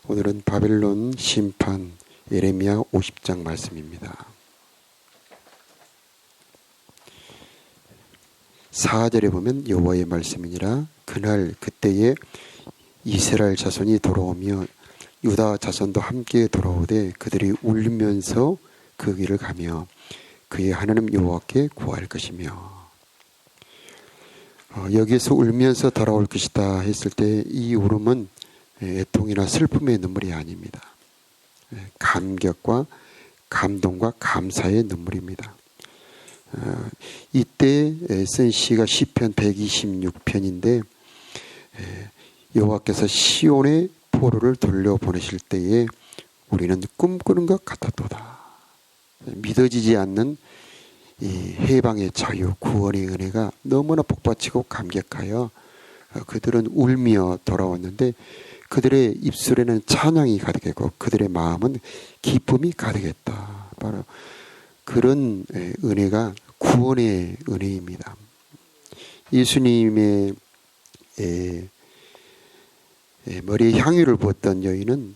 오늘은 바벨론 심판 예레미야 50장 말씀입니다. 4절에 보면 여호와의 말씀이니라. 그날 그때에 이스라엘 자손이 돌아오며 유다 자손도 함께 돌아오되 그들이 울면서 그 길을 가며 그의 하나님 여호와께 구할 것이며. 여기에서 울면서 돌아올 것이다 했을 때 이 울음은 애통이나 슬픔의 눈물이 아닙니다. 감격과 감동과 감사의 눈물입니다. 이때 쓴 시가 시편 126편인데 여호와께서 시온의 포로를 돌려보내실 때에 우리는 꿈꾸는 것 같았도다. 믿어지지 않는 이 해방의 자유, 구원의 은혜가 너무나 복받치고 감격하여 그들은 울며 돌아왔는데 그들의 입술에는 찬양이 가득했고 그들의 마음은 기쁨이 가득했다. 바로 그런 은혜가 구원의 은혜입니다. 예수님의 머리에 향유를 부었던 여인은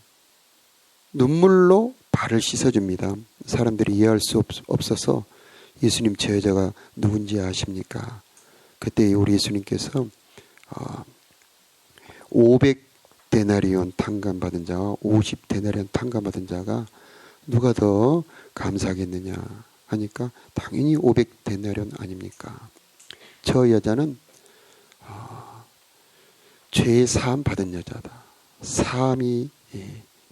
눈물로 발을 씻어줍니다. 사람들이 이해할 수 없어서 예수님 저 여자가 누군지 아십니까? 그때 우리 예수님께서 500데나리온 탕감받은 자와 50데나리온 탕감받은 자가 누가 더 감사하겠느냐 하니까 당연히 500데나리온 아닙니까? 저 여자는 죄 사함 받은 여자다. 사함이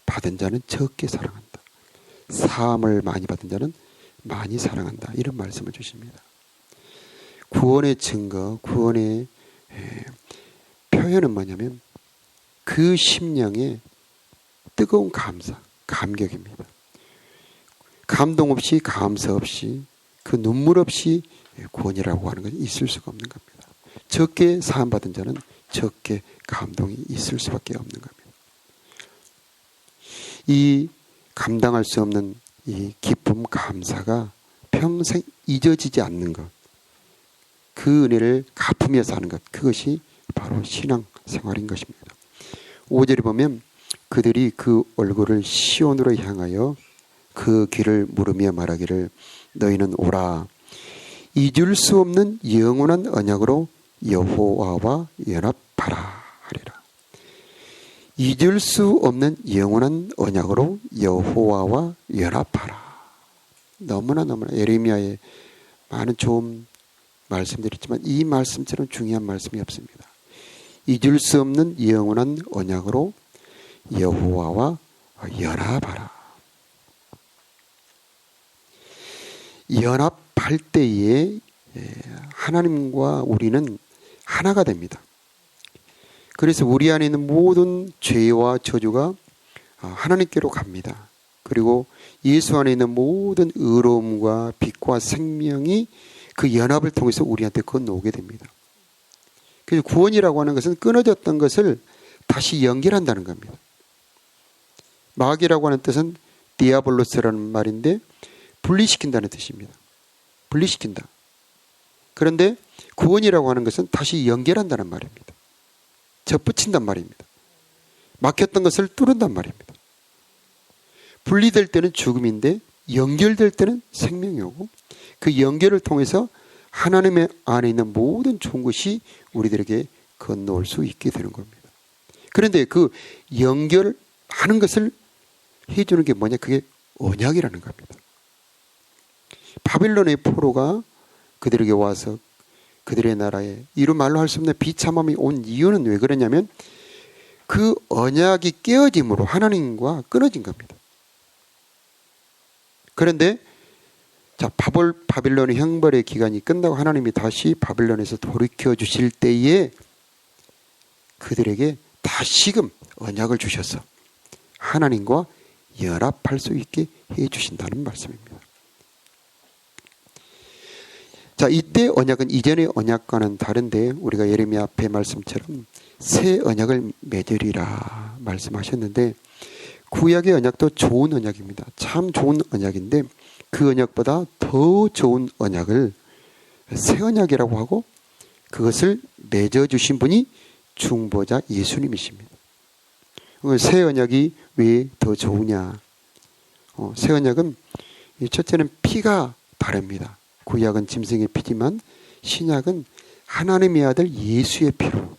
받은 자는 적게 사랑한다. 사함을 많이 받은 자는 많이 사랑한다. 이런 말씀을 주십니다. 구원의 증거, 구원의 표현은 뭐냐면 그 심령의 뜨거운 감사, 감격입니다. 감동 없이 감사 없이 그 눈물 없이 구원이라고 하는 것이 있을 수가 없는 겁니다. 적게 사함받은 자는 적게 감동이 있을 수밖에 없는 겁니다. 이 감당할 수 없는 이 기쁨, 감사가 평생 잊어지지 않는 것, 그 은혜를 갚으며 사는 것, 그것이 바로 신앙 생활인 것입니다. 5절에 보면 그들이 그 얼굴을 시온으로 향하여 그 길을 물으며 말하기를 너희는 오라 잊을 수 없는 영원한 언약으로 여호와와 연합하라 하리라. 잊을 수 없는 영원한 언약으로 여호와와 연합하라. 너무나 예레미야에 많은 좋은 말씀들이 있지만 이 말씀처럼 중요한 말씀이 없습니다. 잊을 수 없는 영원한 언약으로 여호와와 연합하라. 연합할 때에 하나님과 우리는 하나가 됩니다. 그래서 우리 안에 있는 모든 죄와 저주가 하나님께로 갑니다. 그리고 예수 안에 있는 모든 의로움과 빛과 생명이 그 연합을 통해서 우리한테 건너오게 됩니다. 그래서 구원이라고 하는 것은 끊어졌던 것을 다시 연결한다는 겁니다. 마귀라고 하는 뜻은 디아볼로스라는 말인데 분리시킨다는 뜻입니다. 분리시킨다. 그런데 구원이라고 하는 것은 다시 연결한다는 말입니다. 접붙인단 말입니다. 막혔던 것을 뚫은단 말입니다. 분리될 때는 죽음인데 연결될 때는 생명이 오고 그 연결을 통해서 하나님의 안에 있는 모든 좋은 것이 우리들에게 건너올 수 있게 되는 겁니다. 그런데 그 연결하는 것을 해주는 게 뭐냐? 그게 언약이라는 겁니다. 바빌론의 포로가 그들에게 와서 그들의 나라에 이루 말로 할 수 없는 비참함이 온 이유는 왜 그러냐면 그 언약이 깨어짐으로 하나님과 끊어진 겁니다. 그런데 자, 바빌론의 형벌의 기간이 끝나고 하나님이 다시 바빌론에서 돌이켜 주실 때에 그들에게 다시금 언약을 주셔서 하나님과 연합할 수 있게 해 주신다는 말씀입니다. 자, 이때 언약은 이전의 언약과는 다른데 우리가 예레미야 앞의 말씀처럼 새 언약을 맺으리라 말씀하셨는데 구약의 언약도 좋은 언약입니다. 참 좋은 언약인데 그 언약보다 더 좋은 언약을 새 언약이라고 하고 그것을 맺어주신 분이 중보자 예수님이십니다. 새 언약이 왜 더 좋으냐? 새 언약은 첫째는 피가 다릅니다. 구약은 짐승의 피지만 신약은 하나님의 아들 예수의 피로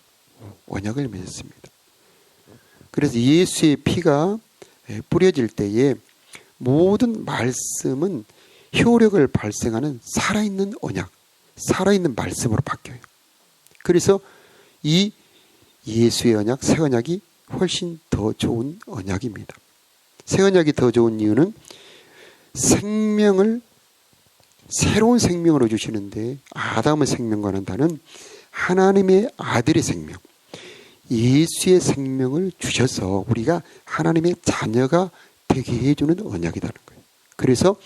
언약을 맺었습니다. 그래서 예수의 피가 뿌려질 때에 모든 말씀은 효력을 발생하는 살아있는 언약, 살아있는 말씀으로 바뀌어요. 그래서 이 예수의 언약, 새 언약이 훨씬 더 좋은 언약입니다. 새 언약이 더 좋은 이유는 생명을 새로운 생명으로 주시는데 아담의 생명과는 다른 하나님의 아들의 생명, 예수의 생명을 주셔서 우리가 하나님의 자녀가 되게 해주는 언약이라는 거예요. 그래서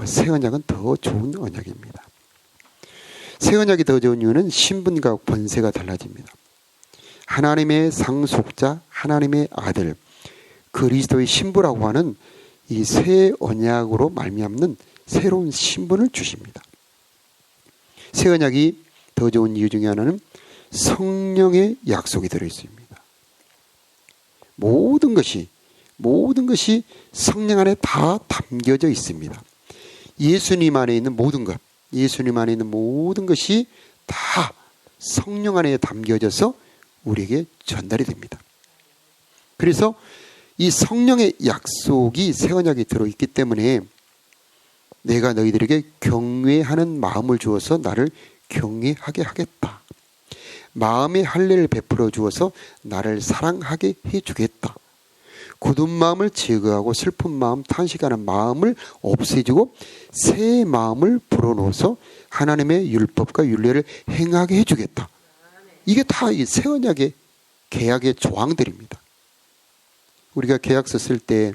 새 언약은 더 좋은 언약입니다. 새 언약이 더 좋은 이유는 신분과 권세가 달라집니다. 하나님의 상속자, 하나님의 아들, 그리스도의 신부라고 하는 이 새 언약으로 말미암는 새로운 신분을 주십니다. 새 언약이 더 좋은 이유 중에 하나는 성령의 약속이 들어있습니다. 모든 것이 성령 안에 다 담겨져 있습니다. 예수님 안에 있는 모든 것, 예수님 안에 있는 모든 것이 다 성령 안에 담겨져서 우리에게 전달이 됩니다. 그래서 이 성령의 약속이 새 언약에 들어있기 때문에 내가 너희들에게 경외하는 마음을 주어서 나를 경외하게 하겠다. 마음의 할례를 베풀어 주어서 나를 사랑하게 해주겠다. 굳은 마음을 제거하고 슬픈 마음, 탄식하는 마음을 없애주고 새 마음을 불어넣어서 하나님의 율법과 율례를 행하게 해주겠다. 이게 다 이 새 언약의 계약의 조항들입니다. 우리가 계약서 쓸 때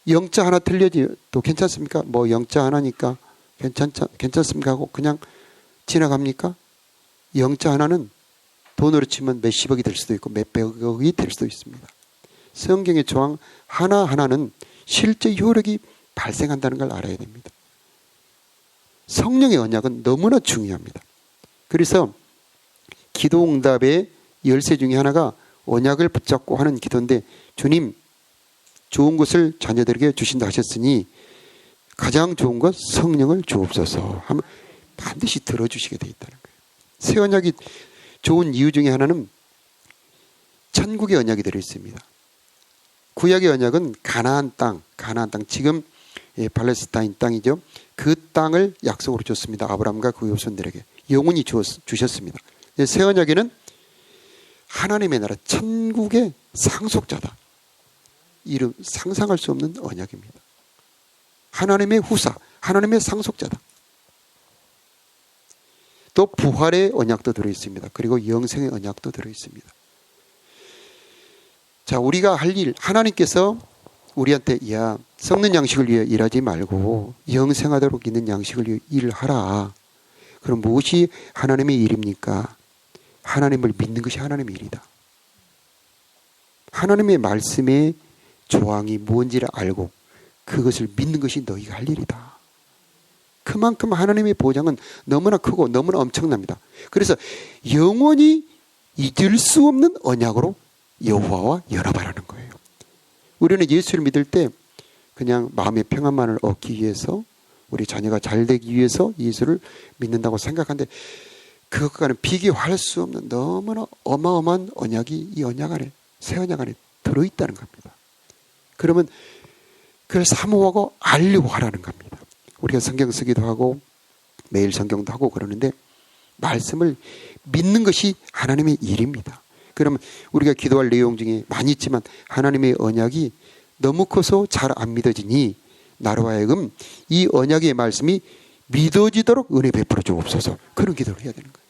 영자 하나 틀려도 괜찮습니까? 뭐 영자 하나니까 괜찮습니까? 하고 그냥 지나갑니까? 영자 하나는 돈으로 치면 몇십억이 될 수도 있고 몇백억이 될 수도 있습니다. 성경의 조항 하나하나는 실제 효력이 발생한다는 걸 알아야 됩니다. 성령의 언약은 너무나 중요합니다. 그래서 기도응답의 열쇠 중에 하나가 언약을 붙잡고 하는 기도인데, 주님 좋은 것을 자녀들에게 주신다 하셨으니 가장 좋은 것 성령을 주옵소서 하면 반드시 들어주시게 되어 있다는 거예요. 새 언약이 좋은 이유 중에 하나는 천국의 언약이 들어있습니다. 구약의 언약은 가나안 땅 지금 팔레스타인 땅이죠. 그 땅을 약속으로 줬습니다. 아브라함과 그 후손들에게 영원히 주셨습니다. 새 언약에는 하나님의 나라 천국의 상속자다. 이름 상상할 수 없는 언약입니다. 하나님의 후사, 하나님의 상속자다. 또 부활의 언약도 들어있습니다. 그리고 영생의 언약도 들어있습니다. 자, 우리가 할 일, 하나님께서 우리한테 야, 썩는 양식을 위해 일하지 말고 영생하도록 있는 양식을 위해 일을 하라. 그럼 무엇이 하나님의 일입니까? 하나님을 믿는 것이 하나님의 일이다. 하나님의 말씀의 조항이 무엇인지를 알고 그것을 믿는 것이 너희가 할 일이다. 그만큼 하나님의 보장은 너무나 크고 너무나 엄청납니다. 그래서 영원히 잊을 수 없는 언약으로 여호와와 연합하라는 거예요. 우리는 예수를 믿을 때 그냥 마음의 평안만을 얻기 위해서, 우리 자녀가 잘 되기 위해서 예수를 믿는다고 생각하는데 그것과는 비교할 수 없는 너무나 어마어마한 언약이 이 언약 안에, 새 언약 안에 들어있다는 겁니다. 그러면 그걸 사모하고 알려고 하라는 겁니다. 우리가 성경 쓰기도 하고 매일 성경도 하고 그러는데 말씀을 믿는 것이 하나님의 일입니다. 그러면 우리가 기도할 내용 중에 많이 있지만 하나님의 언약이 너무 커서 잘 안 믿어지니 나로 하여금 이 언약의 말씀이 믿어지도록 은혜 베풀어 주옵소서. 그런 기도를 해야 되는 거예요.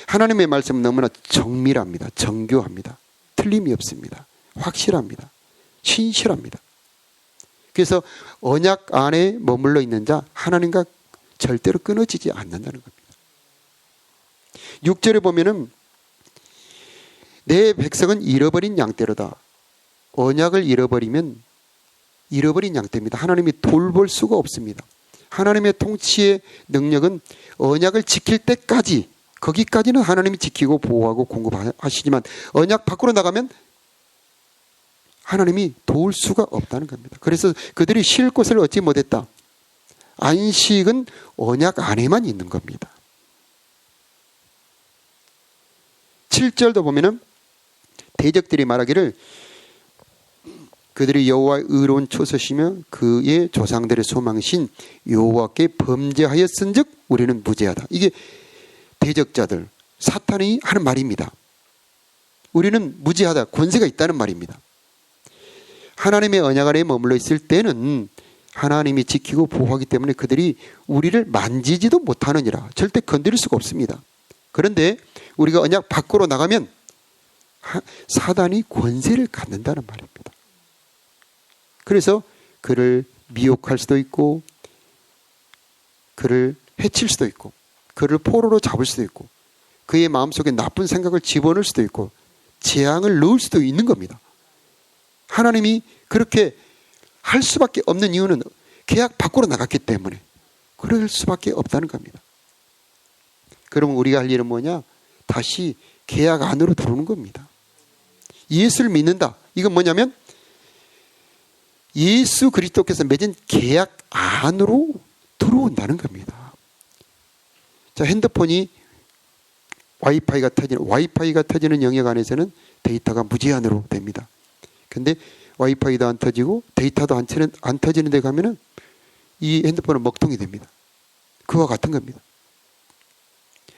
하나님의 말씀은 너무나 정밀합니다. 정교합니다. 틀림이 없습니다. 확실합니다. 신실합니다. 그래서 언약 안에 머물러 있는 자 하나님과 절대로 끊어지지 않는다는 겁니다. 6절에 보면은 내 백성은 잃어버린 양떼로다. 언약을 잃어버리면 잃어버린 양떼입니다. 하나님이 돌볼 수가 없습니다. 하나님의 통치의 능력은 언약을 지킬 때까지 거기까지는 하나님이 지키고 보호하고 공급하시지만 언약 밖으로 나가면 하나님이 도울 수가 없다는 겁니다. 그래서 그들이 쉴 곳을 얻지 못했다. 안식은 언약 안에만 있는 겁니다. 7절도 보면은 대적들이 말하기를 그들이 여호와의 의로운 초소시며 그의 조상들의 소망이신 여호와께 범죄하였은즉 우리는 무죄하다. 이게 대적자들, 사탄이 하는 말입니다. 우리는 무죄하다, 권세가 있다는 말입니다. 하나님의 언약 아래에 머물러 있을 때는 하나님이 지키고 보호하기 때문에 그들이 우리를 만지지도 못하느니라. 절대 건드릴 수가 없습니다. 그런데 우리가 언약 밖으로 나가면 사단이 권세를 갖는다는 말입니다. 그래서 그를 미혹할 수도 있고 그를 해칠 수도 있고 그를 포로로 잡을 수도 있고 그의 마음속에 나쁜 생각을 집어넣을 수도 있고 재앙을 넣을 수도 있는 겁니다. 하나님이 그렇게 할 수밖에 없는 이유는 계약 밖으로 나갔기 때문에 그럴 수밖에 없다는 겁니다. 그러면 우리가 할 일은 뭐냐? 다시 계약 안으로 들어오는 겁니다. 예수를 믿는다. 이건 뭐냐면 예수 그리스도께서 맺은 계약 안으로 들어온다는 겁니다. 자, 핸드폰이 와이파이가 터지는 영역 안에서는 데이터가 무제한으로 됩니다. 근데 와이파이도 안 터지고 데이터도 안 터지는 데 가면은 이 핸드폰은 먹통이 됩니다. 그와 같은 겁니다.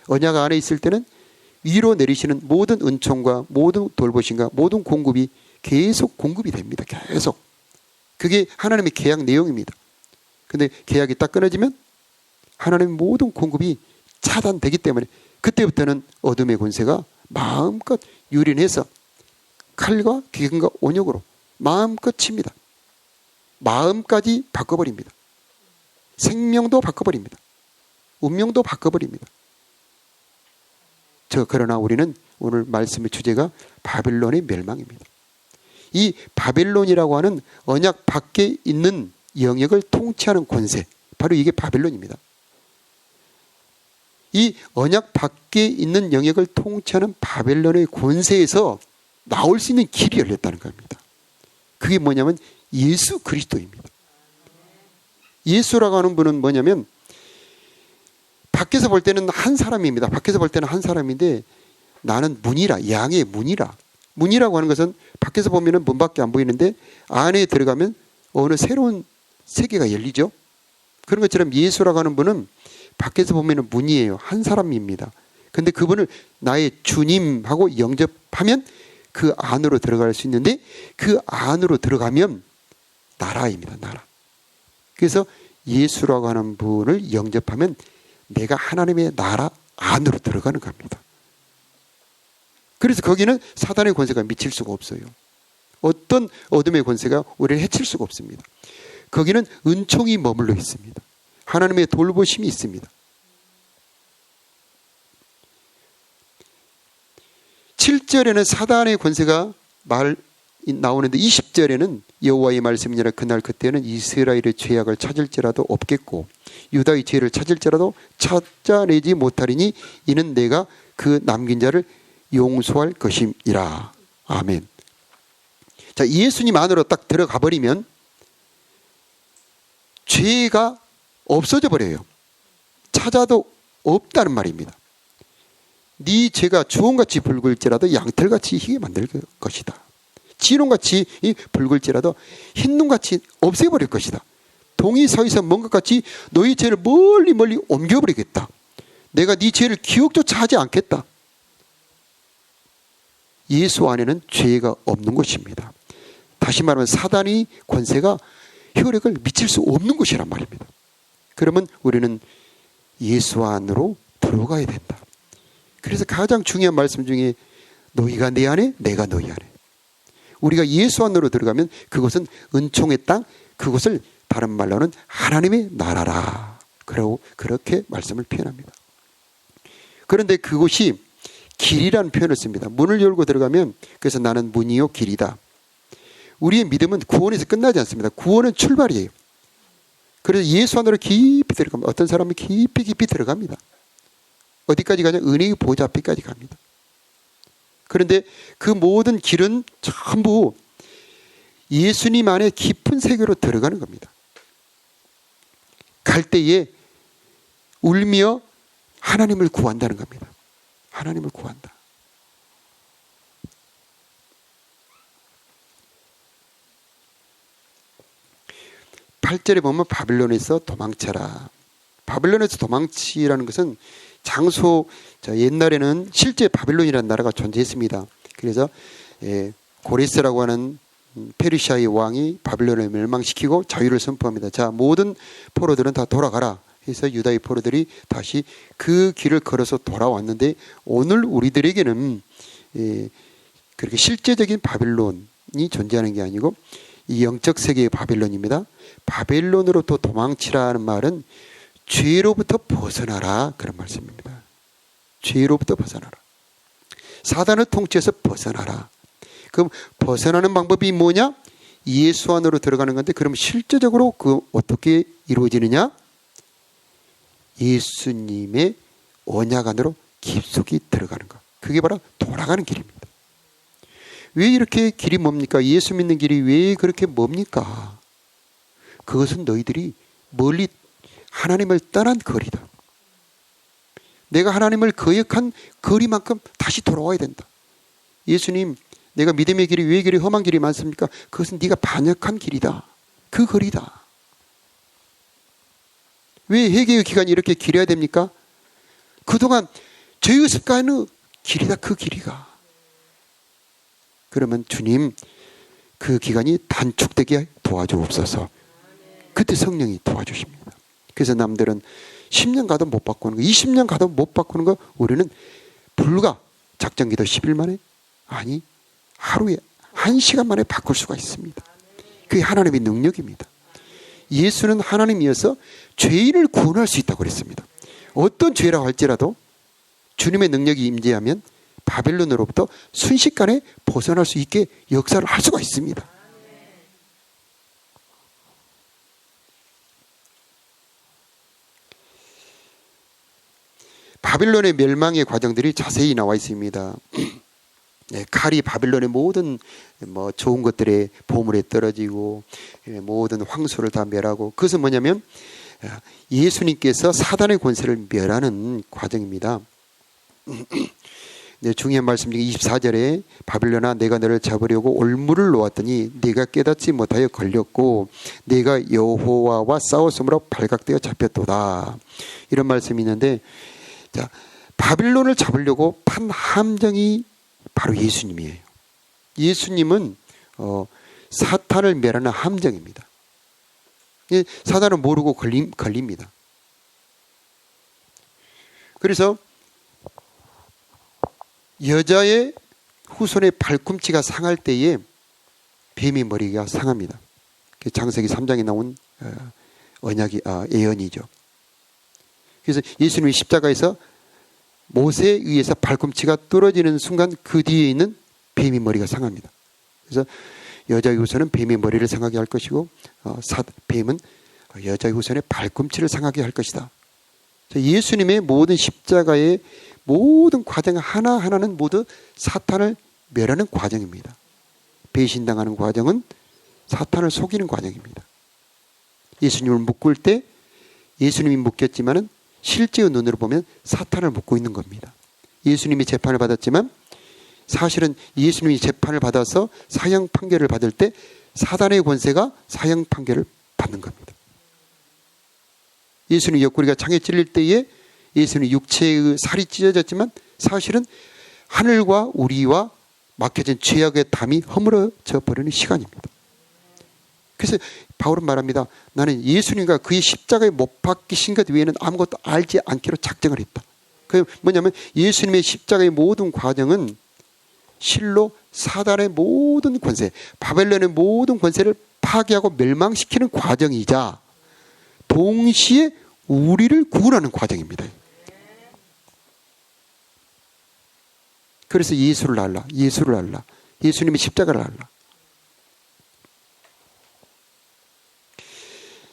언약 안에 있을 때는 위로 내리시는 모든 은총과 모든 돌보심과 모든 공급이 계속 공급이 됩니다. 계속. 그게 하나님의 계약 내용입니다. 근데 계약이 딱 끊어지면 하나님의 모든 공급이 차단되기 때문에 그때부터는 어둠의 권세가 마음껏 유린해서 칼과 기근과 온역으로 마음껏 칩니다. 마음까지 바꿔버립니다. 생명도 바꿔버립니다. 운명도 바꿔버립니다. 그러나 우리는 오늘 말씀의 주제가 바벨론의 멸망입니다. 이 바벨론이라고 하는 언약 밖에 있는 영역을 통치하는 권세, 바로 이게 바벨론입니다. 이 언약 밖에 있는 영역을 통치하는 바벨론의 권세에서 나올 수 있는 길이 열렸다는 겁니다. 그게 뭐냐면 예수 그리스도입니다. 예수라고 하는 분은 뭐냐면 밖에서 볼 때는 한 사람입니다. 밖에서 볼 때는 한 사람인데 나는 문이라, 양의 문이라. 문이라고 하는 것은 밖에서 보면 문밖에 안 보이는데 안에 들어가면 어느 새로운 세계가 열리죠. 그런 것처럼 예수라고 하는 분은 밖에서 보면 문이에요. 한 사람입니다. 근데 그분을 나의 주님하고 영접하면 그 안으로 들어갈 수 있는데 그 안으로 들어가면 나라입니다. 나라. 그래서 예수라고 하는 분을 영접하면 내가 하나님의 나라 안으로 들어가는 겁니다. 그래서 거기는 사단의 권세가 미칠 수가 없어요. 어떤 어둠의 권세가 우리를 해칠 수가 없습니다. 거기는 은총이 머물러 있습니다. 하나님의 돌보심이 있습니다. 7절에는 사단의 권세가 나오는데 20절에는 여호와의 말씀이니라 그날 그때는 이스라엘의 죄악을 찾을지라도 없겠고 유다의 죄를 찾을지라도 찾아내지 못하리니 이는 내가 그 남긴 자를 용서할 것임이라. 아멘. 자, 예수님 안으로 딱 들어가 버리면 죄가 없어져 버려요. 찾아도 없다는 말입니다. 네 죄가 주홍같이 붉을지라도 양털같이 희게 만들 것이다. 진홍같이 붉을지라도 흰눈같이 없애버릴 것이다. 동이 서있어 먼 것 같이 너희 죄를 멀리 멀리 옮겨버리겠다. 내가 네 죄를 기억조차 하지 않겠다. 예수 안에는 죄가 없는 것입니다. 다시 말하면 사단의 권세가 효력을 미칠 수 없는 것이란 말입니다. 그러면 우리는 예수 안으로 들어가야 된다. 그래서 가장 중요한 말씀 중에 너희가 내 안에 내가 너희 안에. 우리가 예수 안으로 들어가면 그것은 은총의 땅, 그것을 다른 말로는 하나님의 나라라. 그렇게 말씀을 표현합니다. 그런데 그곳이 길이라는 표현을 씁니다. 문을 열고 들어가면 그래서 나는 문이요 길이다. 우리의 믿음은 구원에서 끝나지 않습니다. 구원은 출발이에요. 그래서 예수 안으로 깊이 들어갑니다. 어떤 사람은 깊이 들어갑니다. 어디까지 가냐? 은혜의 보좌 앞에까지 갑니다. 그런데 그 모든 길은 전부 예수님 안에 깊은 세계로 들어가는 겁니다. 갈 때에 울며 하나님을 구한다는 겁니다. 하나님을 구한다. 팔 절에 보면 바빌론에서 도망쳐라. 바빌론에서 도망치라는 것은 장소, 옛날에는 실제 바빌론이라는 나라가 존재했습니다. 그래서 고레스라고 하는 페르시아의 왕이 바빌론을 멸망시키고 자유를 선포합니다. 자, 모든 포로들은 다 돌아가라 해서 유다의 포로들이 다시 그 길을 걸어서 돌아왔는데, 오늘 우리들에게는 그렇게 실제적인 바빌론이 존재하는 게 아니고 이 영적 세계의 바빌론입니다. 바빌론으로부터 도망치라는 말은 죄로부터 벗어나라, 그런 말씀입니다. 죄로부터 벗어나라. 사단의 통치에서 벗어나라. 그럼 벗어나는 방법이 뭐냐? 예수 안으로 들어가는 건데, 그럼 실제적으로 그 어떻게 이루어지느냐? 예수님의 언약 안으로 깊숙이 들어가는 것. 그게 바로 돌아가는 길입니다. 왜 이렇게 길이 멉니까? 예수 믿는 길이 왜 그렇게 멉니까? 그것은 너희들이 멀리 하나님을 떠난 거리다. 내가 하나님을 거역한 거리만큼 다시 돌아와야 된다. 예수님, 내가 믿음의 길이 왜 그리 험한 길이 많습니까? 그것은 네가 반역한 길이다. 그 거리다. 왜 회개의 기간이 이렇게 길어야 됩니까? 그동안 죄의 습관의 길이다. 그 길이가. 그러면 주님, 그 기간이 단축되게 도와주옵소서. 그때 성령이 도와주십니다. 그래서 남들은 10년 가도 못 바꾸는 거, 20년 가도 못 바꾸는 거, 우리는 불과 작정기도 10일 만에, 아니 하루에 1시간 만에 바꿀 수가 있습니다. 그게 하나님의 능력입니다. 예수는 하나님이어서 죄인을 구원할 수 있다고 그랬습니다. 어떤 죄라고 할지라도 주님의 능력이 임재하면 바벨론으로부터 순식간에 벗어날 수 있게 역사를 할 수가 있습니다. 바빌론의 멸망의 과정들이 자세히 나와 있습니다. 네, 칼이 바빌론의 모든 좋은 것들의 보물에 떨어지고 모든 황소를 다 멸하고, 그것은 뭐냐면 예수님께서 사단의 권세를 멸하는 과정입니다. 네, 중요한 말씀 중에 24절에 바빌론아, 내가 너를 잡으려고 올무를 놓았더니 네가 깨닫지 못하여 걸렸고 네가 여호와와 싸웠으므로 발각되어 잡혔도다. 이런 말씀이 있는데, 자, 바빌론을 잡으려고 판 함정이 바로 예수님이에요. 예수님은 사탄을 멸하는 함정입니다. 사단은 모르고 걸립니다. 그래서 여자의 후손의 발꿈치가 상할 때에 뱀의 머리가 상합니다. 창세기 3장에 나온 예언이죠. 그래서 예수님이 십자가에서 모세에 의해서 발꿈치가 떨어지는 순간 그 뒤에 있는 뱀의 머리가 상합니다. 그래서 여자의 후손은 뱀의 머리를 상하게 할 것이고 뱀은 여자의 후손의 발꿈치를 상하게 할 것이다. 예수님의 모든 십자가의 모든 과정 하나하나는 모두 사탄을 멸하는 과정입니다. 배신당하는 과정은 사탄을 속이는 과정입니다. 예수님을 묶을 때 예수님이 묶였지만은 실제의 눈으로 보면 사탄을 묶고 있는 겁니다. 예수님이 재판을 받았지만 사실은 예수님이 재판을 받아서 사형 판결을 받을 때 사단의 권세가 사형 판결을 받는 겁니다. 예수님 옆구리가 창에 찔릴 때에 예수님 육체의 살이 찢어졌지만 사실은 하늘과 우리와 막혀진 죄악의 담이 허물어져 버리는 시간입니다. 그래서 바울은 말합니다. 나는 예수님과 그의 십자가에 못 박히신 것 외에는 아무것도 알지 않기로 작정을 했다. 그 뭐냐면 예수님의 십자가의 모든 과정은 실로 사단의 모든 권세, 바벨론의 모든 권세를 파괴하고 멸망시키는 과정이자 동시에 우리를 구원하는 과정입니다. 그래서 예수를 알라, 예수님의 십자가를 알라.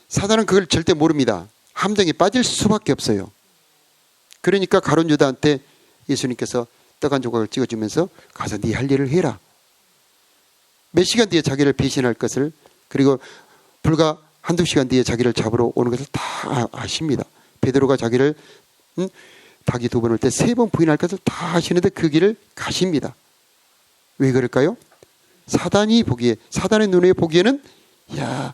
사단은 그걸 절대 모릅니다. 함정에 빠질 수밖에 없어요. 그러니까 가룟 유다한테 예수님께서 떡 한 조각을 찍어주면서 가서 네 할 일을 해라. 몇 시간 뒤에 자기를 배신할 것을, 그리고 불과 한두 시간 뒤에 자기를 잡으러 오는 것을 다 아십니다. 베드로가 자기를 닭이 두 번 올 때 세 번 부인할 것을 다 아시는데 그 길을 가십니다. 왜 그럴까요? 사단의 눈에 보기에는 야,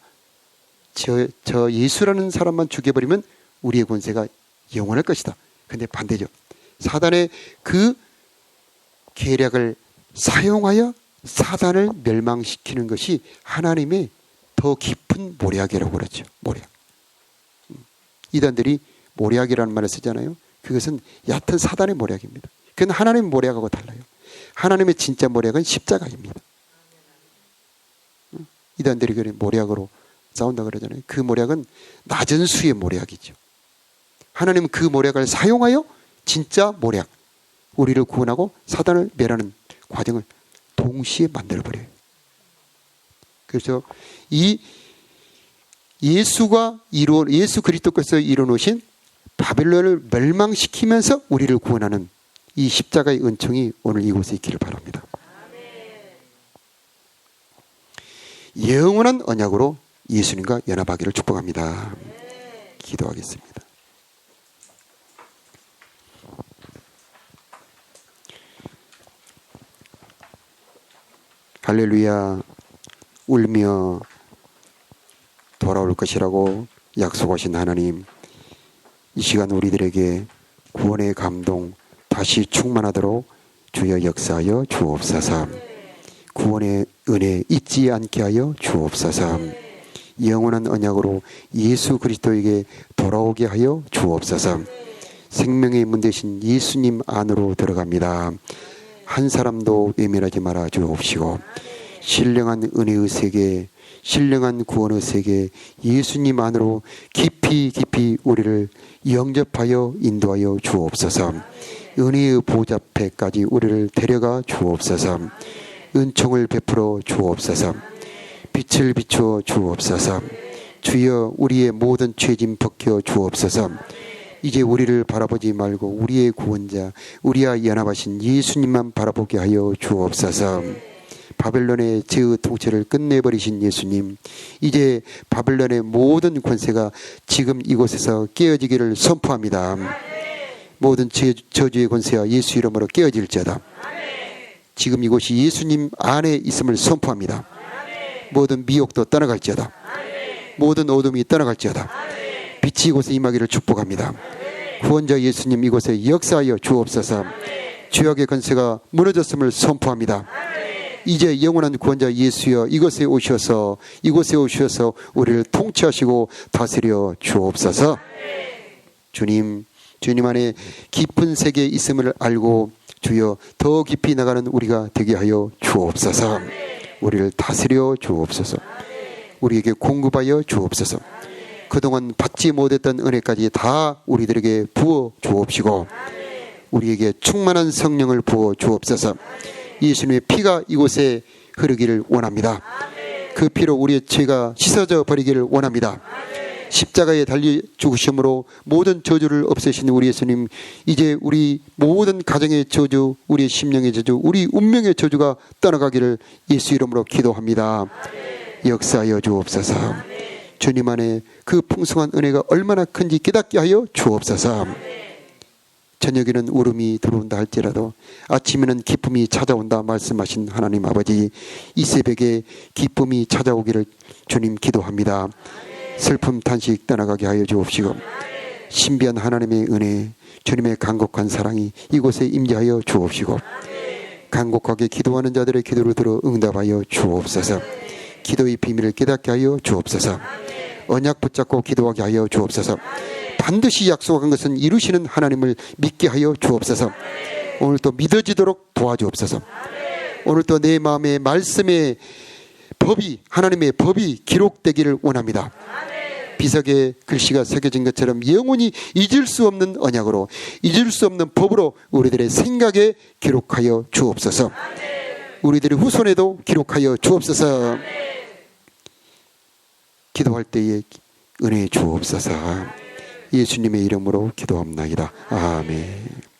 저 예수라는 사람만 죽여버리면 우리의 권세가 영원할 것이다. 근데 반대죠. 사단의 그 계략을 사용하여 사단을 멸망시키는 것이 하나님의 더 깊은 모략이라고 그러죠. 모략. 이단들이 모략이라는 말을 쓰잖아요. 그것은 얕은 사단의 모략입니다. 그건 하나님의 모략하고 달라요. 하나님의 진짜 모략은 십자가입니다. 이단들이 그래 모략으로 싸운다 그러잖아요. 그 모략은 낮은 수의 모략이죠. 하나님은 그 모략을 사용하여 진짜 모략, 우리를 구원하고 사단을 멸하는 과정을 동시에 만들어버려요. 그래서 이 예수 그리스도께서 이루어놓으신 바벨론을 멸망시키면서 우리를 구원하는 이 십자가의 은총이 오늘 이곳에 있기를 바랍니다. 영원한 언약으로 예수님과 연합하기를 축복합니다. 기도하겠습니다. 할렐루야. 울며 돌아올 것이라고 약속하신 하나님, 이 시간 우리들에게 구원의 감동 다시 충만하도록 주여 역사하여 주옵소서. 구원의 은혜 잊지 않게 하여 주옵소서. 영원한 언약으로 예수 그리스도에게 돌아오게 하여 주옵소서. 생명의 문 되신 예수님 안으로 들어갑니다. 한 사람도 외면하지 말아 주옵시고, 신령한 은혜의 세계, 신령한 구원의 세계 예수님 안으로 깊이 우리를 영접하여 인도하여 주옵소서. 은혜의 보좌 앞에까지 우리를 데려가 주옵소서. 은총을 베풀어 주옵소서. 빛을 비추어 주옵소서. 주여 우리의 모든 죄짐 벗겨 주옵소서. 이제 우리를 바라보지 말고 우리의 구원자, 우리와 연합하신 예수님만 바라보게 하여 주옵소서. 바벨론의 죄의 통치를 끝내버리신 예수님, 이제 바벨론의 모든 권세가 지금 이곳에서 깨어지기를 선포합니다. 모든 저주의 권세와 예수 이름으로 깨어질지어다. 지금 이곳이 예수님 안에 있음을 선포합니다. 모든 미혹도 떠나갈지어다. 모든 어둠이 떠나갈지어다. 빛이 이곳에 임하기를 축복합니다. 구원자 예수님 이곳에 역사하여 주옵소서. 죄악의 권세가 무너졌음을 선포합니다. 이제 영원한 구원자 예수여 이곳에 오셔서 우리를 통치하시고 다스려 주옵소서. 주님 안에 깊은 세계에 있음을 알고 주여 더 깊이 나가는 우리가 되게 하여 주옵소서. 우리를 다스려 주옵소서. 우리에게 공급하여 주옵소서. 그동안 받지 못했던 은혜까지 다 우리들에게 부어 주옵시고, 우리에게 충만한 성령을 부어 주옵소서. 예수님의 피가 이곳에 흐르기를 원합니다. 그 피로 우리의 죄가 씻어져 버리기를 원합니다. 십자가에 달려 죽으심으로 모든 저주를 없애신 우리 예수님, 이제 우리 모든 가정의 저주, 우리의 심령의 저주, 우리 운명의 저주가 떠나가기를 예수 이름으로 기도합니다. 역사하여 주옵소서. 주님 안에 그 풍성한 은혜가 얼마나 큰지 깨닫게 하여 주옵소서. 저녁에는 울음이 들어온다 할지라도 아침에는 기쁨이 찾아온다 말씀하신 하나님 아버지, 이 새벽에 기쁨이 찾아오기를 주님 기도합니다. 슬픔 탄식 떠나가게 하여 주옵시고, 신비한 하나님의 은혜, 주님의 간곡한 사랑이 이곳에 임재하여 주옵시고, 간곡하게 기도하는 자들의 기도를 들어 응답하여 주옵소서. 기도의 비밀을 깨닫게 하여 주옵소서. 언약 붙잡고 기도하게 하여 주옵소서. 반드시 약속한 것은 이루시는 하나님을 믿게 하여 주옵소서. 오늘도 믿어지도록 도와주옵소서. 오늘도 내 마음에 말씀의 법이, 하나님의 법이 기록되기를 원합니다. 비석에 글씨가 새겨진 것처럼 영원히 잊을 수 없는 언약으로, 잊을 수 없는 법으로 우리들의 생각에 기록하여 주옵소서. 우리들의 후손에도 기록하여 주옵소서. 기도할 때에 은혜 주옵소서. 예수님의 이름으로 기도합나이다. 아멘.